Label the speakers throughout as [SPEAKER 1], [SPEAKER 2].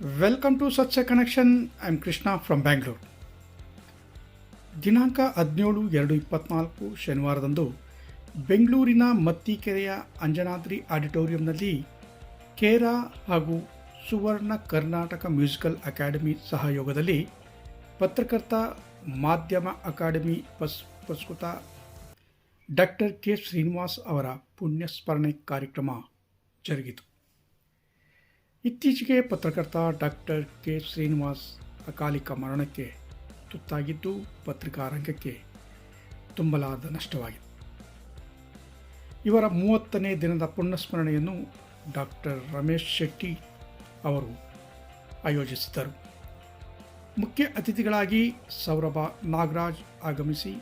[SPEAKER 1] Welcome to such a connection. I am Krishna from Bangalore. ದಿನಾಂಕ 17/2/24 ಶನಿವಾರದಂದು ಬೆಂಗಳೂರಿನ ಮತ್ತಿಕೆರೆಯ ಅಂಜನಾದ್ರಿ ಆಡಿಟೋರಿಯಂನಲ್ಲಿ ಕೇರಾ ಹಾಗೂ ಸುವರ್ಣ ಕರ್ನಾಟಕ ಮ್ಯೂಸಿಕಲ್ ಅಕಾಡೆಮಿ ಸಹಯೋಗದಲ್ಲಿ ಪತ್ರಕರ್ತ ಮಾಧ್ಯಮ ಅಕಾಡೆಮಿ ಪುರಸ್ಕೃತ ಡಾಕ್ಟರ್ ಕೆ ಶ್ರೀನಿವಾಸ್ ಅವರ ಪುಣ್ಯಸ್ಮರಣೆ ಕಾರ್ಯಕ್ರಮ ಜರುಗಿತು. ಇತ್ತೀಚೆಗೆ ಪತ್ರಕರ್ತ ಡಾಕ್ಟರ್ ಕೆ ಶ್ರೀನಿವಾಸ್ ಅಕಾಲಿಕ ಮರಣಕ್ಕೆ ತುತ್ತಾಗಿದ್ದು ಪತ್ರಿಕಾ ರಂಗಕ್ಕೆ ತುಂಬಲಾರದ ನಷ್ಟವಾಗಿದೆ. ಇವರ 30ನೇ ದಿನದ ಪುಣ್ಯಸ್ಮರಣೆಯನ್ನು ಡಾಕ್ಟರ್ ರಮೇಶ್ ಶೆಟ್ಟಿ ಅವರು ಆಯೋಜಿಸಿದ್ದರು. ಮುಖ್ಯ ಅತಿಥಿಗಳಾಗಿ ಸೌರಭ ನಾಗರಾಜ್ ಆಗಮಿಸಿ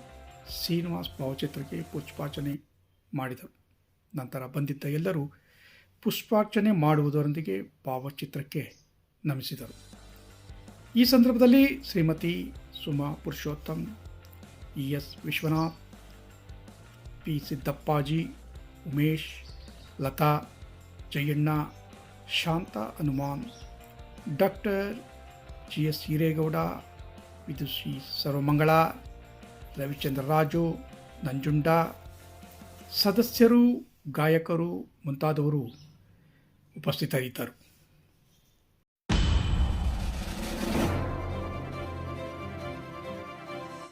[SPEAKER 1] ಶ್ರೀನಿವಾಸ್ ಭಾವಚಿತ್ರಕ್ಕೆ ಪುಷ್ಪಾರ್ಚನೆ ಮಾಡಿದರು. ನಂತರ ಬಂದಿದ್ದ ಎಲ್ಲರೂ ಪುಷ್ಪಾರ್ಚನೆ ಮಾಡುವುದರೊಂದಿಗೆ ಭಾವಚಿತ್ರಕ್ಕೆ ನಮಿಸಿದರು. ಈ ಸಂದರ್ಭದಲ್ಲಿ ಶ್ರೀಮತಿ ಸುಮಾ ಪುರುಷೋತ್ತಮ್, ಇಎಸ್ ವಿಶ್ವನಾಥ್, ಪಿ ಸಿದ್ದಪ್ಪಾಜಿ, ಉಮೇಶ್, ಲತಾ, ಜಯಣ್ಣ, ಶಾಂತ ಹನುಮಾನ್, ಡಾಕ್ಟರ್ ಜಿಎಸ್ ಹಿರೇಗೌಡ, ವಿದುಷಿ ಸರ್ವಮಂಗಳ, ರವಿಚಂದ್ರ ರಾಜು, ನಂಜುಂಡ, ಸದಸ್ಯರು, ಗಾಯಕರು ಮುಂತಾದವರು ಉಪಸ್ಥಿತರಿದ್ದರು.